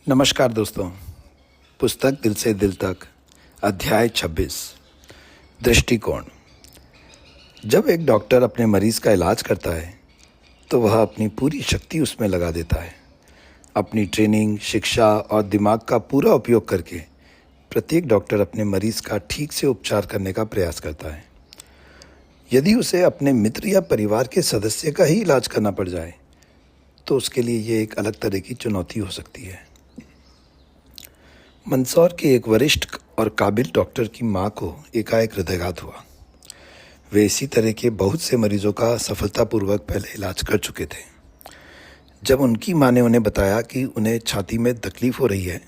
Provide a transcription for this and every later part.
नमस्कार दोस्तों। पुस्तक दिल से दिल तक, अध्याय 26, दृष्टिकोण। जब एक डॉक्टर अपने मरीज का इलाज करता है तो वह अपनी पूरी शक्ति उसमें लगा देता है। अपनी ट्रेनिंग, शिक्षा और दिमाग का पूरा उपयोग करके प्रत्येक डॉक्टर अपने मरीज का ठीक से उपचार करने का प्रयास करता है। यदि उसे अपने मित्र या परिवार के सदस्य का ही इलाज करना पड़ जाए तो उसके लिए ये एक अलग तरह की चुनौती हो सकती है। मंदसौर के एक वरिष्ठ और काबिल डॉक्टर की मां को एकाएक हृदयाघात हुआ। वे इसी तरह के बहुत से मरीजों का सफलतापूर्वक पहले इलाज कर चुके थे। जब उनकी मां ने उन्हें बताया कि उन्हें छाती में तकलीफ हो रही है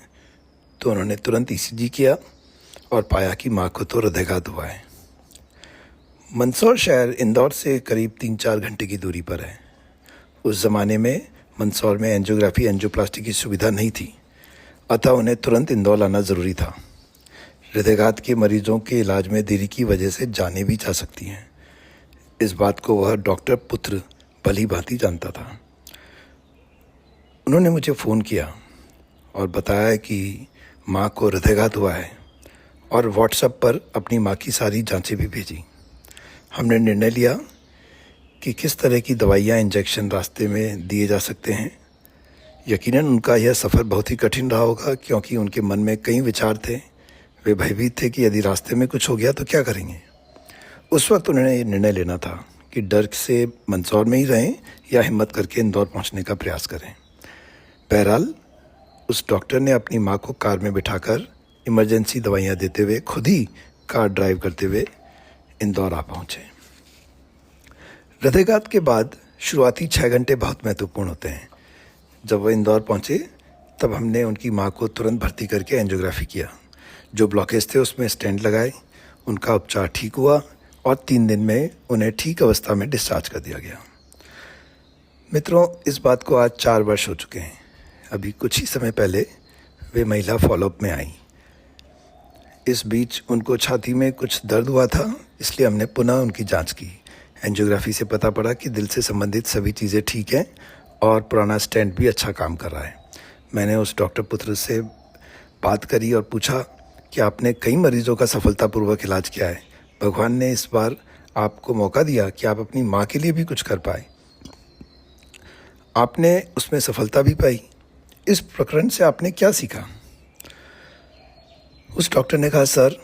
तो उन्होंने तुरंत ईसीजी किया और पाया कि मां को तो हृदयाघात हुआ है। मंदसौर शहर इंदौर से करीब 3-4 घंटे की दूरी पर है। उस ज़माने में मंदसौर में एंजियोग्राफी एंजियोप्लास्टी की सुविधा नहीं थी, अतः उन्हें तुरंत इंदौर लाना ज़रूरी था। हृदयाघात के मरीजों के इलाज में देरी की वजह से जानें भी जा सकती हैं। इस बात को वह डॉक्टर पुत्र भली भांति जानता था। उन्होंने मुझे फ़ोन किया और बताया कि माँ को हृदयाघात हुआ है और व्हाट्सएप पर अपनी माँ की सारी जांचें भी भेजी। हमने निर्णय लिया कि किस तरह की दवाइयाँ, इंजेक्शन रास्ते में दिए जा सकते हैं। यकीनन उनका यह सफ़र बहुत ही कठिन रहा होगा, क्योंकि उनके मन में कई विचार थे। वे भयभीत थे कि यदि रास्ते में कुछ हो गया तो क्या करेंगे। उस वक्त उन्होंने ये निर्णय लेना था कि डर से मंदसौर में ही रहें या हिम्मत करके इंदौर पहुंचने का प्रयास करें। बहरहाल उस डॉक्टर ने अपनी मां को कार में बिठाकर इमरजेंसी दवाइयां देते हुए खुद ही कार ड्राइव करते हुए इंदौर आ पहुंचे। हृदयाघात के बाद शुरुआती 6 घंटे बहुत महत्वपूर्ण होते हैं। जब वह इंदौर पहुंचे तब हमने उनकी मां को तुरंत भर्ती करके एंजियोग्राफी किया। जो ब्लॉकेज थे उसमें स्टेंट लगाए। उनका उपचार ठीक हुआ और 3 दिन में उन्हें ठीक अवस्था में डिस्चार्ज कर दिया गया। मित्रों, इस बात को आज 4 वर्ष हो चुके हैं। अभी कुछ ही समय पहले वे महिला फॉलोअप में आई। इस बीच उनको छाती में कुछ दर्द हुआ था, इसलिए हमने पुनः उनकी जांच की। एंजियोग्राफी से पता पड़ा कि दिल से संबंधित सभी चीज़ें ठीक हैं और पुराना स्टेंट भी अच्छा काम कर रहा है। मैंने उस डॉक्टर पुत्र से बात करी और पूछा कि आपने कई मरीजों का सफलतापूर्वक इलाज किया है, भगवान ने इस बार आपको मौका दिया कि आप अपनी माँ के लिए भी कुछ कर पाए। आपने उसमें सफलता भी पाई। इस प्रकरण से आपने क्या सीखा? उस डॉक्टर ने कहा, सर,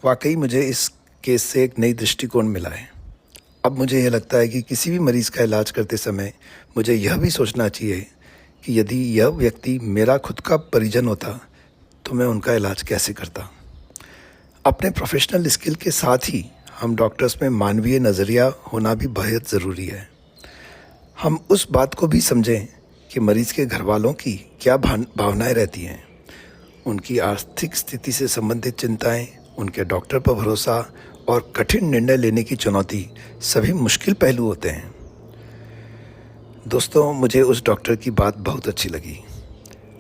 वाकई मुझे इस केस से एक नई दृष्टिकोण मिला है। अब मुझे यह लगता है कि किसी भी मरीज़ का इलाज करते समय मुझे यह भी सोचना चाहिए कि यदि यह व्यक्ति मेरा खुद का परिजन होता तो मैं उनका इलाज कैसे करता। अपने प्रोफेशनल स्किल के साथ ही हम डॉक्टर्स में मानवीय नज़रिया होना भी बेहद ज़रूरी है। हम उस बात को भी समझें कि मरीज़ के घर वालों की क्या भावनाएं रहती हैं, उनकी आर्थिक स्थिति से संबंधित चिंताएं, उनके डॉक्टर पर भरोसा और कठिन निर्णय लेने की चुनौती सभी मुश्किल पहलू होते हैं। दोस्तों, मुझे उस डॉक्टर की बात बहुत अच्छी लगी।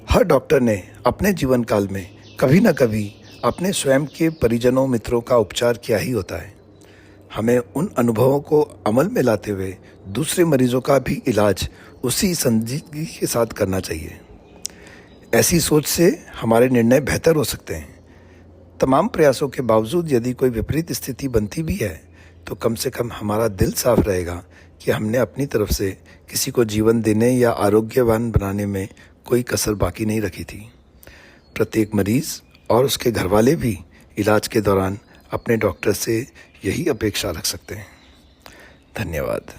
हर डॉक्टर ने अपने जीवन काल में कभी न कभी अपने स्वयं के परिजनों, मित्रों का उपचार किया ही होता है। हमें उन अनुभवों को अमल में लाते हुए दूसरे मरीजों का भी इलाज उसी संजीदगी के साथ करना चाहिए। ऐसी सोच से हमारे निर्णय बेहतर हो सकते हैं। तमाम प्रयासों के बावजूद यदि कोई विपरीत स्थिति बनती भी है तो कम से कम हमारा दिल साफ रहेगा कि हमने अपनी तरफ से किसी को जीवन देने या आरोग्यवान बनाने में कोई कसर बाकी नहीं रखी थी। प्रत्येक मरीज़ और उसके घरवाले भी इलाज के दौरान अपने डॉक्टर से यही अपेक्षा रख सकते हैं। धन्यवाद।